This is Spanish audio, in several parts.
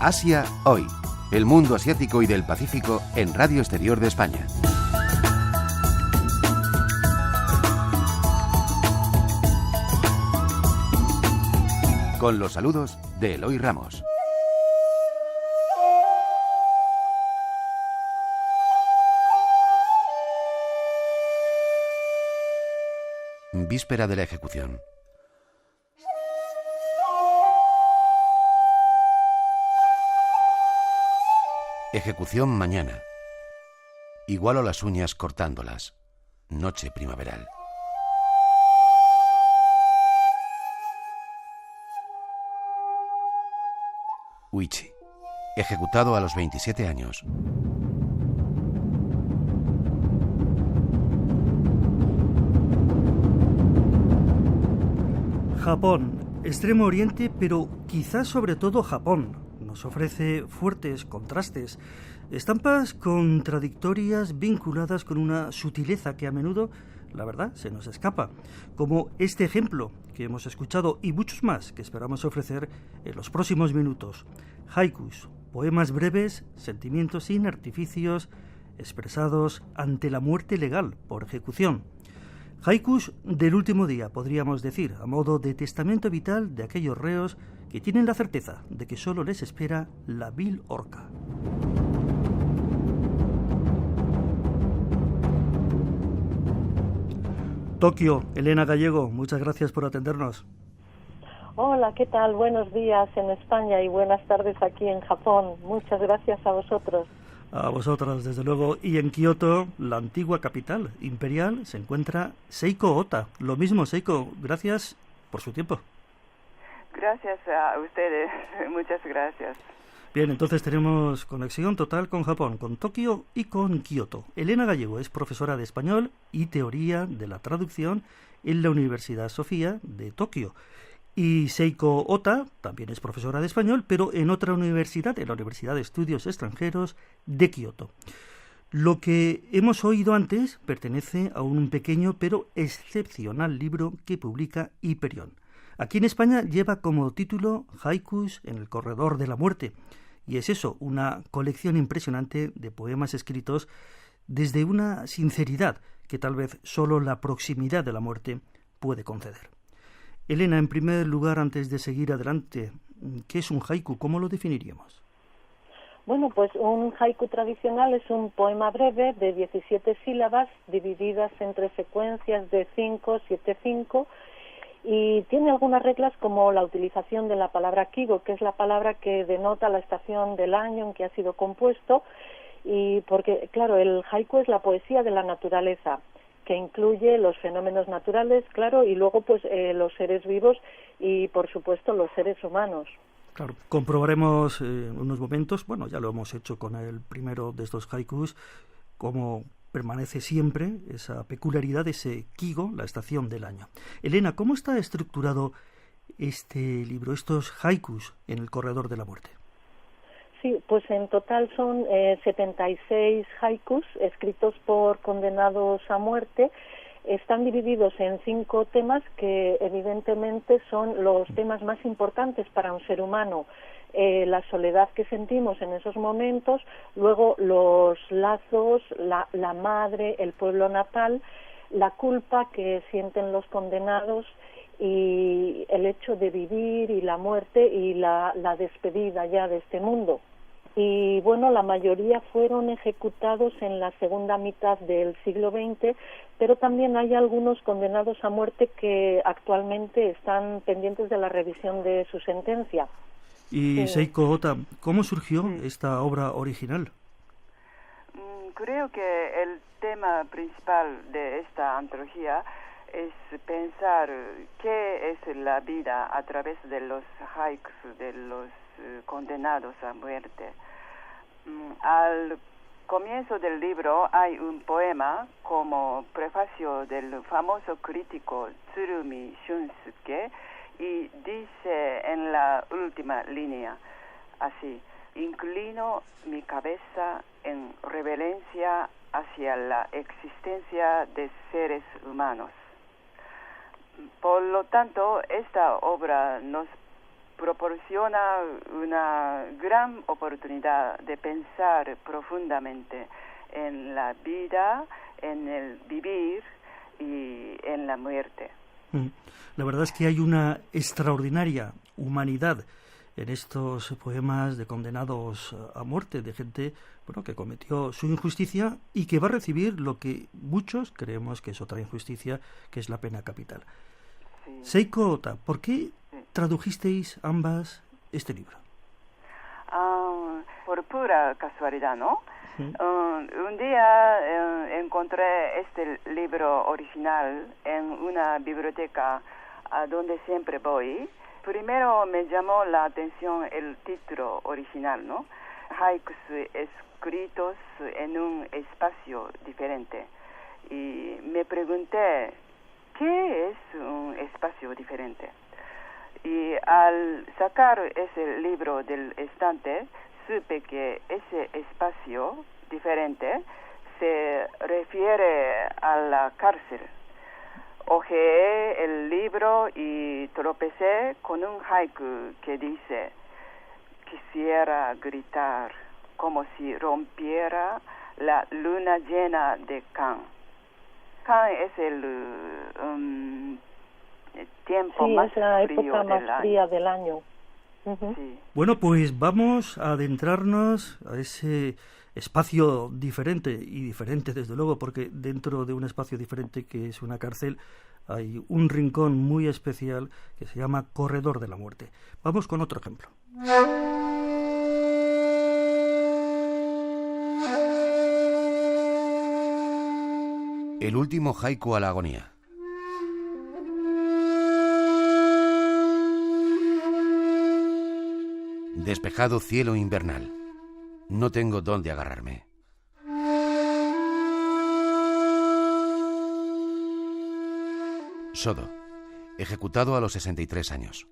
Asia hoy. El mundo asiático y del Pacífico en Radio Exterior de España. Con los saludos de Eloy Ramos. Víspera de la ejecución. Ejecución mañana. Igualo las uñas cortándolas. Noche primaveral. Uichi, ejecutado a los 27 años. Japón, Extremo Oriente, pero quizás sobre todo Japón, nos ofrece fuertes contrastes, estampas contradictorias vinculadas con una sutileza que a menudo, la verdad, se nos escapa, como este ejemplo que hemos escuchado y muchos más que esperamos ofrecer en los próximos minutos. Haikus, poemas breves, sentimientos sin artificios, expresados ante la muerte legal por ejecución. Haikus del último día, podríamos decir, a modo de testamento vital de aquellos reos que tienen la certeza de que solo les espera la vil horca. Tokio, Elena Gallego, muchas gracias por atendernos. Hola, ¿qué tal? Buenos días en España y buenas tardes aquí en Japón. Muchas gracias a vosotros. A vosotras, desde luego. Y en Kioto, la antigua capital imperial, se encuentra Seiko Ota. Lo mismo, Seiko, gracias por su tiempo. Gracias a ustedes, muchas gracias. Bien, entonces tenemos conexión total con Japón, con Tokio y con Kioto. Elena Gallego es profesora de español y teoría de la traducción en la Universidad Sofía de Tokio. Y Seiko Ota también es profesora de español, pero en otra universidad, en la Universidad de Estudios Extranjeros de Kioto. Lo que hemos oído antes pertenece a un pequeño pero excepcional libro que publica Hyperion. Aquí en España lleva como título Haikus en el corredor de la muerte. Y es eso, una colección impresionante de poemas escritos desde una sinceridad que tal vez solo la proximidad de la muerte puede conceder. Elena, en primer lugar, antes de seguir adelante, ¿qué es un haiku? ¿Cómo lo definiríamos? Bueno, pues un haiku tradicional es un poema breve de 17 sílabas divididas entre secuencias de 5, 7, 5 y tiene algunas reglas como la utilización de la palabra kigo, que es la palabra que denota la estación del año en que ha sido compuesto, y porque, claro, el haiku es la poesía de la naturaleza, que incluye los fenómenos naturales, claro, y luego pues los seres vivos y, por supuesto, los seres humanos. Claro, comprobaremos en unos momentos, bueno, ya lo hemos hecho con el primero de estos haikus, cómo permanece siempre esa peculiaridad de ese kigo, la estación del año. Elena, ¿cómo está estructurado este libro, estos haikus en el corredor de la muerte? Sí, pues en total son 76 haikus escritos por condenados a muerte. Están divididos en 5 temas que evidentemente son los temas más importantes para un ser humano. La soledad que sentimos en esos momentos, luego los lazos, la madre, el pueblo natal, la culpa que sienten los condenados y el hecho de vivir y la muerte y la despedida ya de este mundo. Y bueno, la mayoría fueron ejecutados en la segunda mitad del siglo XX, pero también hay algunos condenados a muerte que actualmente están pendientes de la revisión de su sentencia. Y Seiko Ota, ¿cómo surgió esta obra original? Creo que el tema principal de esta antología es pensar qué es la vida a través de los haikus de los condenados a muerte. Al comienzo del libro hay un poema como prefacio del famoso crítico Tsurumi Shunsuke y dice en la última línea así: inclino mi cabeza en reverencia hacia la existencia de seres humanos. Por lo tanto, esta obra nos proporciona una gran oportunidad de pensar profundamente en la vida, en el vivir y en la muerte. La verdad es que hay una extraordinaria humanidad en estos poemas de condenados a muerte, de gente que cometió su injusticia y que va a recibir lo que muchos creemos que es otra injusticia, que es la pena capital. Sí. Seiko Ota, ¿por qué tradujisteis ambas este libro? Por pura casualidad, ¿no? Un día encontré este libro original en una biblioteca a donde siempre voy. Primero me llamó la atención el título original, ¿no? Haikus escritos en un espacio diferente. Y me pregunté, ¿qué es un espacio diferente? Y al sacar ese libro del estante, supe que ese espacio diferente se refiere a la cárcel. Hojeé el libro y tropecé con un haiku que dice: quisiera gritar como si rompiera la luna llena de Kan. Kan es el tiempo más es la frío época más fría del año. Sí. Bueno, pues vamos a adentrarnos a ese espacio diferente, y diferente desde luego, porque dentro de un espacio diferente que es una cárcel hay un rincón muy especial que se llama Corredor de la Muerte. Vamos con otro ejemplo. El último haiku a la agonía. Despejado cielo invernal. No tengo dónde agarrarme. Sodo, ejecutado a los 63 años.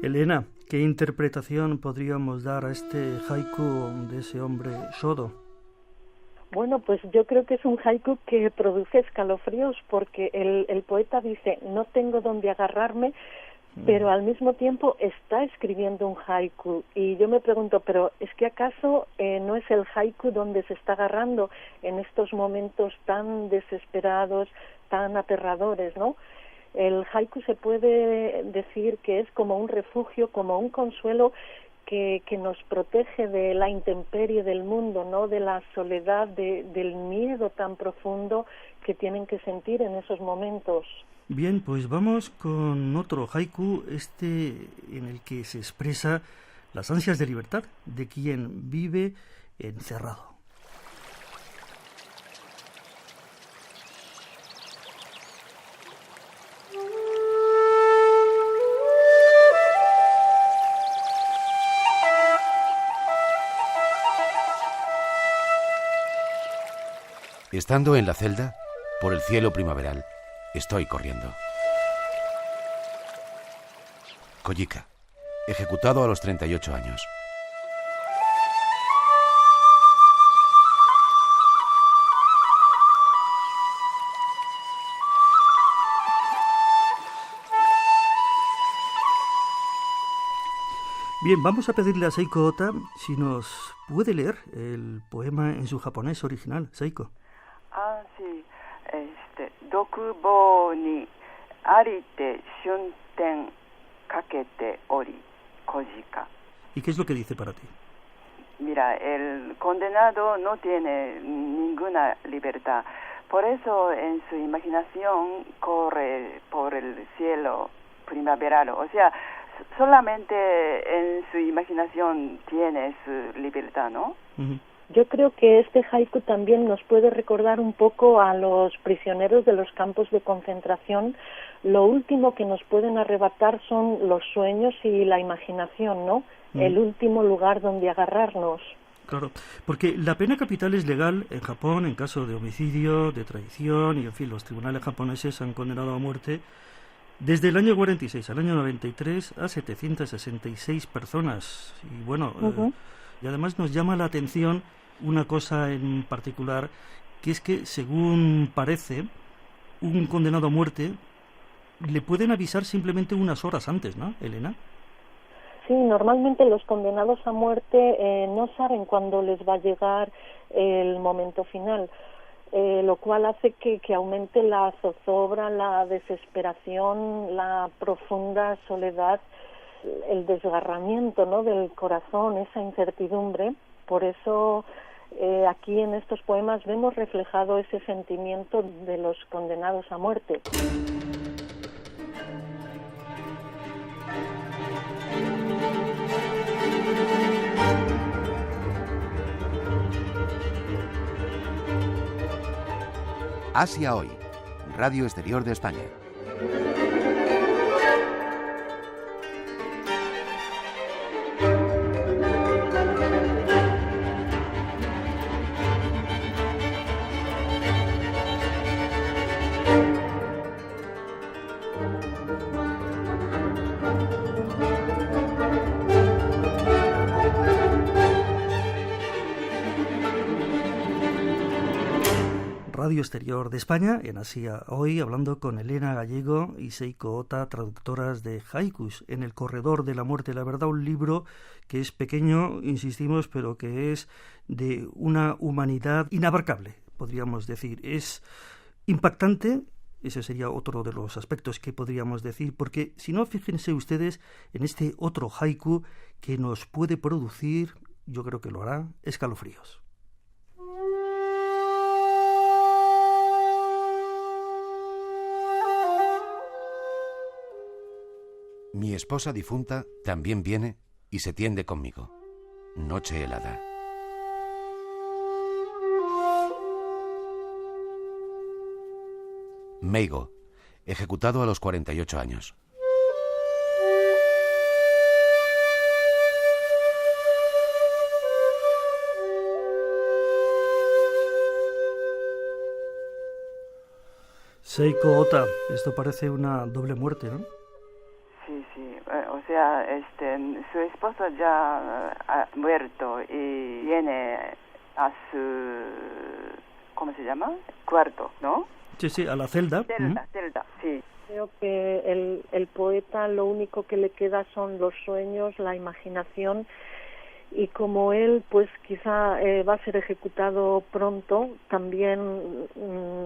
Elena, ¿qué interpretación podríamos dar a este haiku de ese hombre Sodo? Bueno, pues yo creo que es un haiku que produce escalofríos, porque el poeta dice, no tengo dónde agarrarme, pero al mismo tiempo está escribiendo un haiku. Y yo me pregunto, pero ¿es que acaso no es el haiku donde se está agarrando en estos momentos tan desesperados, tan aterradores, ¿no? El haiku se puede decir que es como un refugio, como un consuelo que nos protege de la intemperie del mundo, ¿no? De la soledad, del miedo tan profundo que tienen que sentir en esos momentos. Bien, pues vamos con otro haiku, en el que se expresa las ansias de libertad de quien vive encerrado. Estando en la celda, por el cielo primaveral, estoy corriendo. Kojika, ejecutado a los 38 años. Bien, vamos a pedirle a Seiko Ota si nos puede leer el poema en su japonés original. Seiko. Sí. Dokubo ni arite shunten kakete ori Kojika. ¿Y qué es lo que dice para ti? Mira, el condenado no tiene ninguna libertad. Por eso en su imaginación corre por el cielo primaveral. O sea, solamente en su imaginación tiene su libertad, ¿no? Uh-huh. Yo creo que este haiku también nos puede recordar un poco a los prisioneros de los campos de concentración. Lo último que nos pueden arrebatar son los sueños y la imaginación, ¿no? El último lugar donde agarrarnos. Claro, porque la pena capital es legal en Japón en caso de homicidio, de traición, y en fin, los tribunales japoneses han condenado a muerte desde el año 46 al año 93 a 766 personas. Y bueno, y además nos llama la atención una cosa en particular, que es que, según parece, un condenado a muerte le pueden avisar simplemente unas horas antes, ¿no, Elena? Sí, normalmente los condenados a muerte no saben cuándo les va a llegar el momento final, lo cual hace que aumente la zozobra, la desesperación, la profunda soledad, el desgarramiento, ¿no?, del corazón, esa incertidumbre. Por eso aquí en estos poemas vemos reflejado ese sentimiento de los condenados a muerte. Asia Hoy, Radio Exterior de España. Radio Exterior de España, en Asia Hoy, hablando con Elena Gallego y Seiko Ota, traductoras de haikus en El corredor de la muerte. La verdad, un libro que es pequeño, insistimos, pero que es de una humanidad inabarcable, podríamos decir. Es impactante, ese sería otro de los aspectos que podríamos decir, porque si no, fíjense ustedes en este otro haiku que nos puede producir, yo creo que lo hará, escalofríos. Mi esposa difunta también viene y se tiende conmigo. Noche helada. Meigo, ejecutado a los 48 años. Seiko Ota, esto parece una doble muerte, ¿no? Sí, o sea, su esposo ya ha muerto y viene a su, ¿cómo se llama? Cuarto, ¿no? Sí, a la celda. Celda, sí. Creo que el poeta lo único que le queda son los sueños, la imaginación, y como él pues quizá va a ser ejecutado pronto, también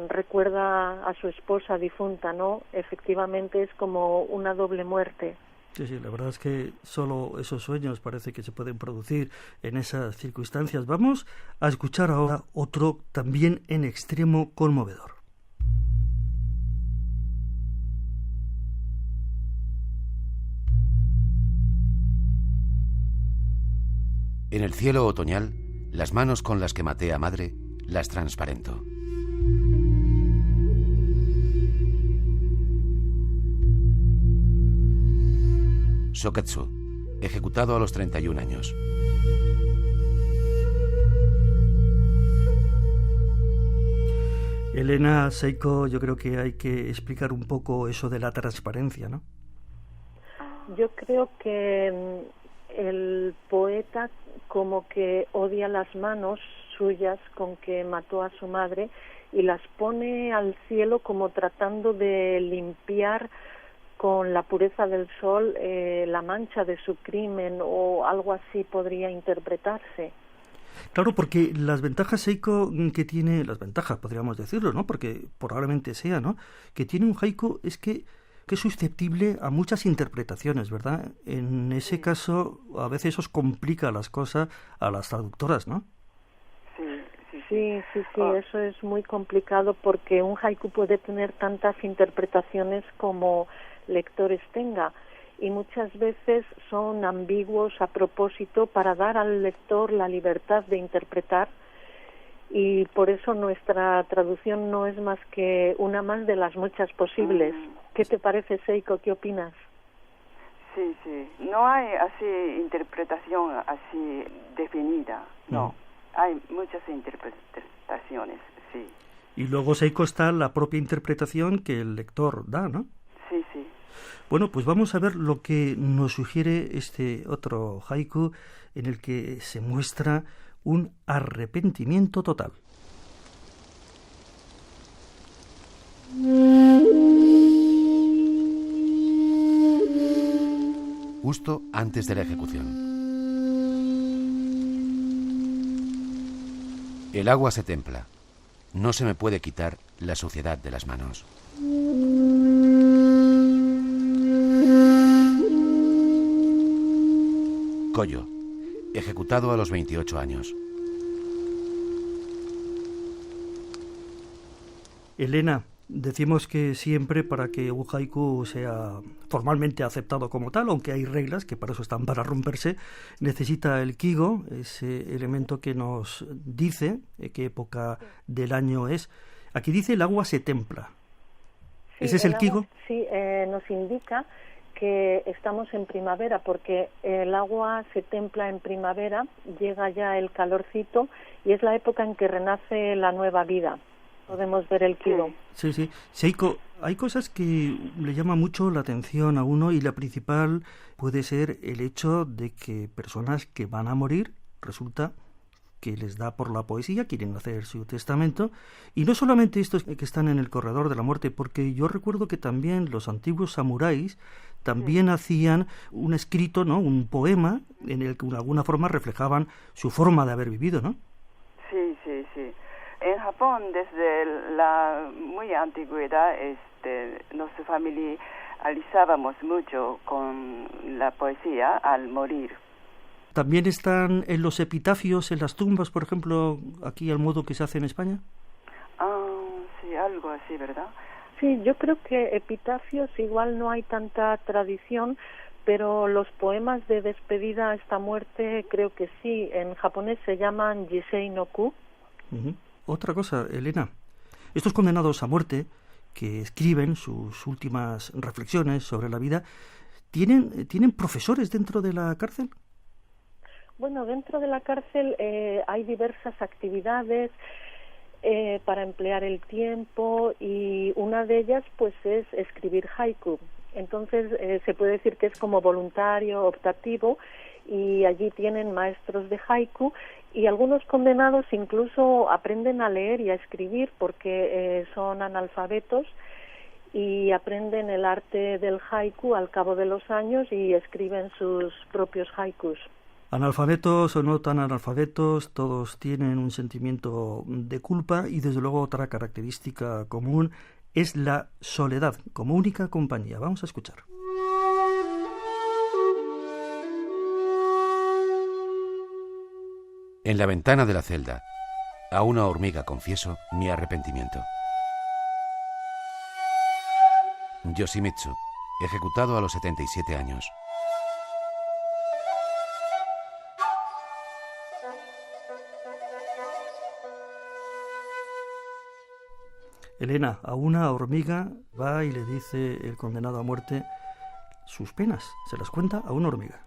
recuerda a su esposa difunta, ¿no? Efectivamente es como una doble muerte. Sí, la verdad es que solo esos sueños parece que se pueden producir en esas circunstancias. Vamos a escuchar ahora otro también en extremo conmovedor. En el cielo otoñal, las manos con las que maté a madre, las transparento. Soketsu, ejecutado a los 31 años. Elena, Seiko, yo creo que hay que explicar un poco eso de la transparencia, ¿no? Yo creo que el poeta como que odia las manos suyas con que mató a su madre y las pone al cielo como tratando de limpiar con la pureza del sol la mancha de su crimen, o algo así podría interpretarse. Claro, porque las ventajas, Seiko, que tiene, las ventajas podríamos decirlo, ¿no? Porque probablemente sea, ¿no? Que tiene un haiku es que es susceptible a muchas interpretaciones, ¿verdad? En ese caso, a veces os complica las cosas a las traductoras, ¿no? Sí, eso es muy complicado porque un haiku puede tener tantas interpretaciones como lectores tenga, y muchas veces son ambiguos a propósito para dar al lector la libertad de interpretar, y por eso nuestra traducción no es más que una más de las muchas posibles. ¿Qué te parece, Seiko? ¿Qué opinas? Sí, no hay así interpretación así definida, no. Hay muchas interpretaciones, sí. Y luego, Seiko, está la propia interpretación que el lector da, ¿no? Sí. Bueno, pues vamos a ver lo que nos sugiere este otro haiku en el que se muestra un arrepentimiento total. Justo antes de la ejecución. El agua se templa. No se me puede quitar la suciedad de las manos. Collo, ejecutado a los 28 años. Elena, decimos que siempre para que un haiku sea formalmente aceptado como tal, aunque hay reglas que para eso están para romperse, necesita el kigo, ese elemento que nos dice qué época del año es. Aquí dice el agua se templa. Sí, ¿Ese es el kigo? Sí, nos indica que estamos en primavera, porque el agua se templa en primavera, llega ya el calorcito y es la época en que renace la nueva vida. Podemos ver el kigo. Sí, sí. Seiko, hay cosas que le llaman mucho la atención a uno y la principal puede ser el hecho de que personas que van a morir, resulta que les da por la poesía, quieren hacer su testamento, y no solamente estos que están en el corredor de la muerte, porque yo recuerdo que también los antiguos samuráis también hacían un escrito, ¿no?, un poema en el que de alguna forma reflejaban su forma de haber vivido, ¿no? Sí, sí, sí. En Japón, desde la muy antigüedad, nos familiarizábamos mucho con la poesía al morir. ¿También están en los epitafios, en las tumbas, por ejemplo, aquí al modo que se hace en España? Sí, algo así, ¿verdad? Sí, yo creo que epitafios igual no hay tanta tradición, pero los poemas de despedida a esta muerte creo que sí. En japonés se llaman Jisei no Ku. Uh-huh. Otra cosa, Elena, estos condenados a muerte que escriben sus últimas reflexiones sobre la vida, ¿tienen profesores dentro de la cárcel? Bueno, dentro de la cárcel hay diversas actividades para emplear el tiempo y una de ellas pues es escribir haiku. Entonces se puede decir que es como voluntario, optativo, y allí tienen maestros de haiku y algunos condenados incluso aprenden a leer y a escribir porque son analfabetos y aprenden el arte del haiku al cabo de los años y escriben sus propios haikus. Analfabetos o no tan analfabetos, todos tienen un sentimiento de culpa y desde luego otra característica común es la soledad como única compañía. Vamos a escuchar. En la ventana de la celda, a una hormiga confieso mi arrepentimiento. Yoshimitsu, ejecutado a los 77 años. Elena, a una hormiga va y le dice el condenado a muerte sus penas, se las cuenta a una hormiga.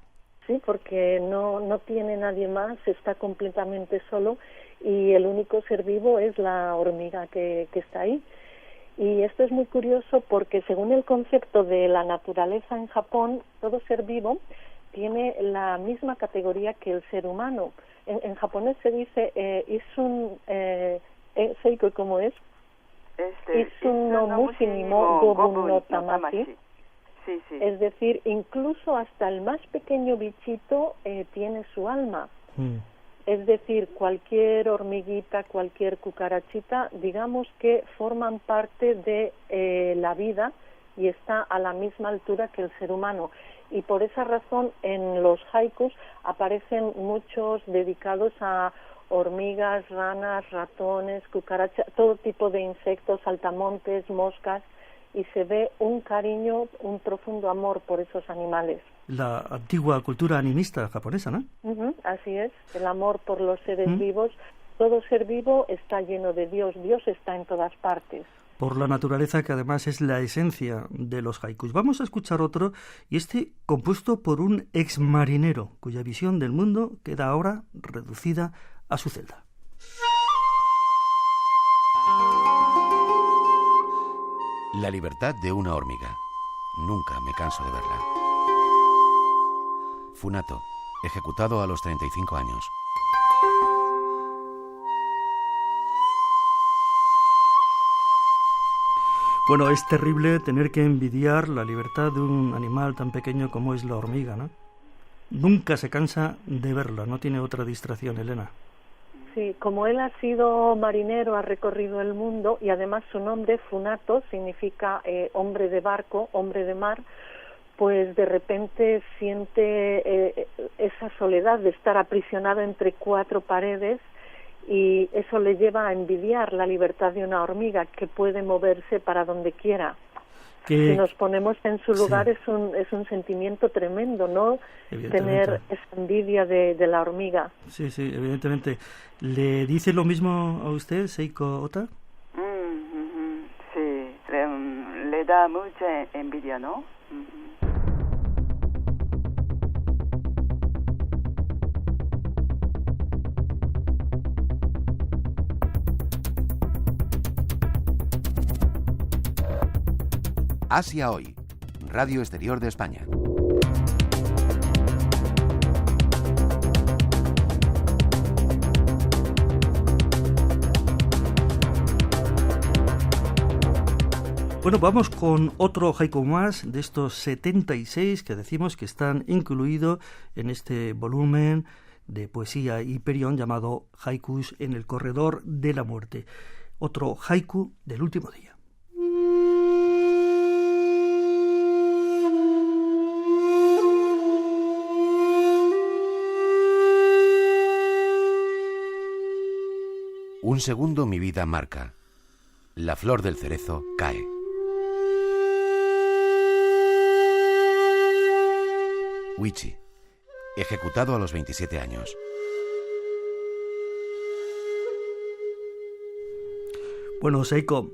Sí, porque no tiene nadie más, está completamente solo y el único ser vivo es la hormiga que está ahí. Y esto es muy curioso porque según el concepto de la naturaleza en Japón, todo ser vivo tiene la misma categoría que el ser humano. En japonés se dice Seiko, ¿cómo es? Isun no mushi ni mo gobun no tamashi. Sí, sí. Es decir, incluso hasta el más pequeño bichito tiene su alma. Es decir, cualquier hormiguita, cualquier cucarachita, digamos que forman parte de la vida y está a la misma altura que el ser humano. Y por esa razón en los haikus aparecen muchos dedicados a hormigas, ranas, ratones, cucarachas, todo tipo de insectos, saltamontes, moscas, y se ve un cariño, un profundo amor por esos animales. La antigua cultura animista japonesa, ¿no? Así es, el amor por los seres vivos. Todo ser vivo está lleno de Dios, Dios está en todas partes. Por la naturaleza, que además es la esencia de los haikus. Vamos a escuchar otro, y este compuesto por un exmarinero, cuya visión del mundo queda ahora reducida a su celda. La libertad de una hormiga. Nunca me canso de verla. Funato, ejecutado a los 35 años. Bueno, es terrible tener que envidiar la libertad de un animal tan pequeño como es la hormiga, ¿no? Nunca se cansa de verla, no tiene otra distracción, Elena. Sí, como él ha sido marinero, ha recorrido el mundo y además su nombre, Funato, significa hombre de barco, hombre de mar, pues de repente siente esa soledad de estar aprisionado entre cuatro paredes y eso le lleva a envidiar la libertad de una hormiga que puede moverse para donde quiera. Si nos ponemos en su lugar, sí, es un sentimiento tremendo, ¿no? Tener esa envidia de la hormiga. Sí, sí, evidentemente. ¿Le dice lo mismo a usted, Seiko Ota? Sí, le da mucha envidia, ¿no? Asia Hoy, Radio Exterior de España. Bueno, vamos con otro haiku más de estos 76 que decimos que están incluidos en este volumen de poesía Hiperión llamado Haikus en el Corredor de la Muerte. Otro haiku del último día. Un segundo mi vida marca. La flor del cerezo cae. Wichi, ejecutado a los 27 años. Bueno, Seiko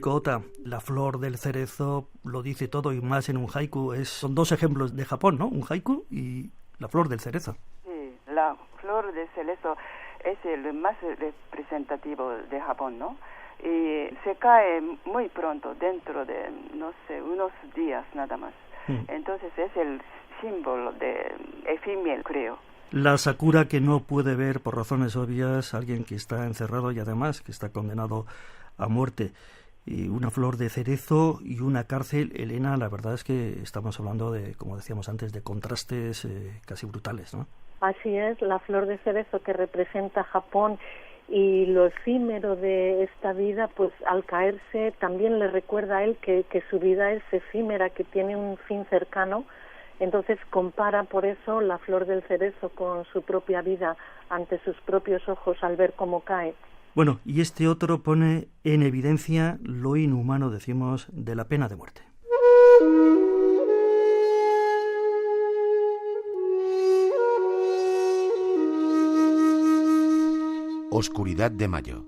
Ota, la flor del cerezo lo dice todo y más en un haiku. Son dos ejemplos de Japón, ¿no? Un haiku y la flor del cerezo. Sí, la flor del cerezo es el más representativo de Japón, ¿no? Y se cae muy pronto, dentro de, no sé, unos días nada más. Entonces es el símbolo de efímero, creo. La sakura que no puede ver por razones obvias, alguien que está encerrado y además que está condenado a muerte. Y una flor de cerezo y una cárcel, Elena, la verdad es que estamos hablando de, como decíamos antes, de contrastes casi brutales, ¿no? Así es, la flor de cerezo que representa Japón y lo efímero de esta vida, pues al caerse también le recuerda a él que su vida es efímera, que tiene un fin cercano. Entonces compara por eso la flor del cerezo con su propia vida ante sus propios ojos al ver cómo cae. Bueno, y este otro pone en evidencia lo inhumano, decimos, de la pena de muerte. Oscuridad de mayo.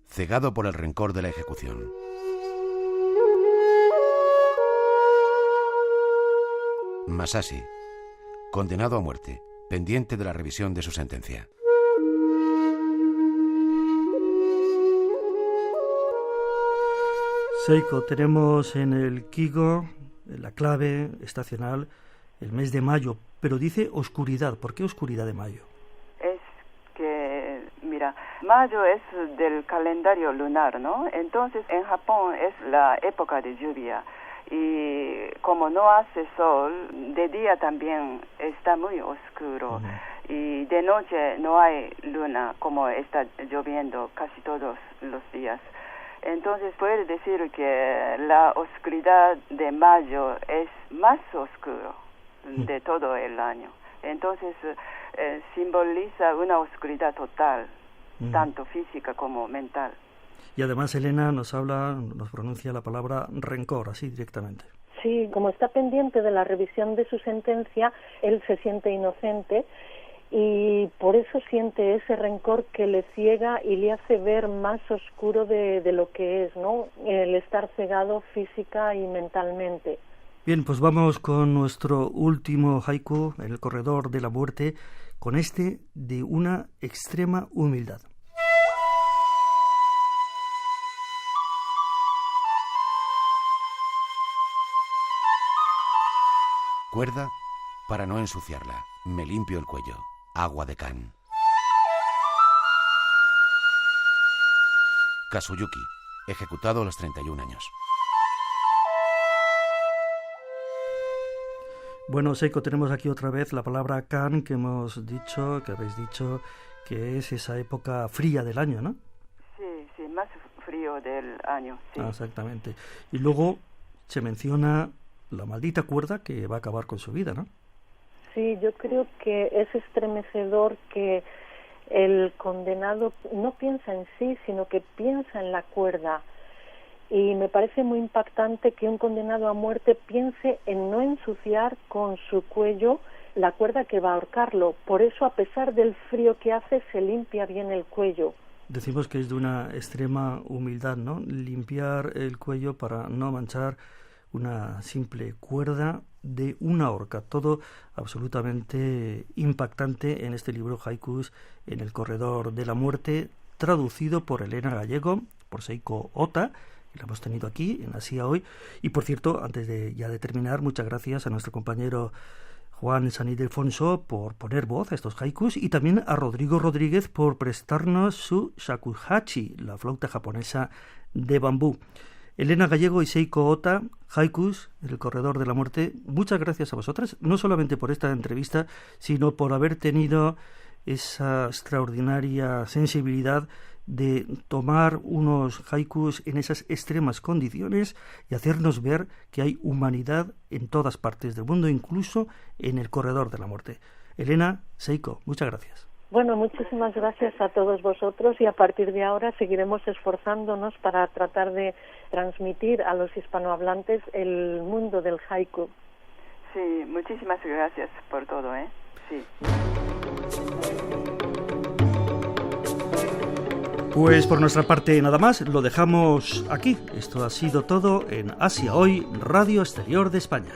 Cegado por el rencor de la ejecución. Masashi, condenado a muerte, pendiente de la revisión de su sentencia. Seiko, tenemos en el Kigo la clave estacional el mes de mayo, pero dice oscuridad. ¿Por qué oscuridad de mayo? Es que, mira, mayo es del calendario lunar, ¿no? Entonces en Japón es la época de lluvia. Y como no hace sol, de día también está muy oscuro. Y de noche no hay luna, como está lloviendo casi todos los días. Entonces puede decir que la oscuridad de mayo es más oscuro de todo el año. Entonces simboliza una oscuridad total, tanto física como mental. Y además Elena nos pronuncia la palabra rencor, así directamente. Sí, como está pendiente de la revisión de su sentencia, él se siente inocente y por eso siente ese rencor que le ciega y le hace ver más oscuro de lo que es, ¿no? El estar cegado física y mentalmente. Bien, pues vamos con nuestro último haiku, El corredor de la muerte, con este de una extrema humildad. Cuerda para no ensuciarla. Me limpio el cuello. Agua de can. Kazuyuki, ejecutado a los 31 años. Bueno, Seiko, tenemos aquí otra vez la palabra kan que habéis dicho, que es esa época fría del año, ¿no? Sí, más frío del año, sí. Exactamente. Y luego se menciona la maldita cuerda que va a acabar con su vida, ¿no? Sí, yo creo que es estremecedor que el condenado no piensa en sí, sino que piensa en la cuerda. Y me parece muy impactante que un condenado a muerte piense en no ensuciar con su cuello la cuerda que va a ahorcarlo. Por eso, a pesar del frío que hace, se limpia bien el cuello. Decimos que es de una extrema humildad, ¿no? Limpiar el cuello para no manchar una simple cuerda de una horca. Todo absolutamente impactante en este libro Haikus en el corredor de la muerte, traducido por Elena Gallego, por Seiko Ota, y la hemos tenido aquí en Asia Hoy. Y por cierto, antes de terminar, muchas gracias a nuestro compañero Juan San Ildefonso por poner voz a estos haikus, y también a Rodrigo Rodríguez por prestarnos su shakuhachi, la flauta japonesa de bambú. Elena Gallego y Seiko Ota, haikus en el corredor de la muerte, muchas gracias a vosotras, no solamente por esta entrevista, sino por haber tenido esa extraordinaria sensibilidad de tomar unos haikus en esas extremas condiciones y hacernos ver que hay humanidad en todas partes del mundo, incluso en el corredor de la muerte. Elena, Seiko, muchas gracias. Bueno, muchísimas gracias a todos vosotros, y a partir de ahora seguiremos esforzándonos para tratar de transmitir a los hispanohablantes el mundo del haiku. Sí, muchísimas gracias por todo, ¿eh? Sí. Pues por nuestra parte nada más, lo dejamos aquí. Esto ha sido todo en Asia Hoy, Radio Exterior de España.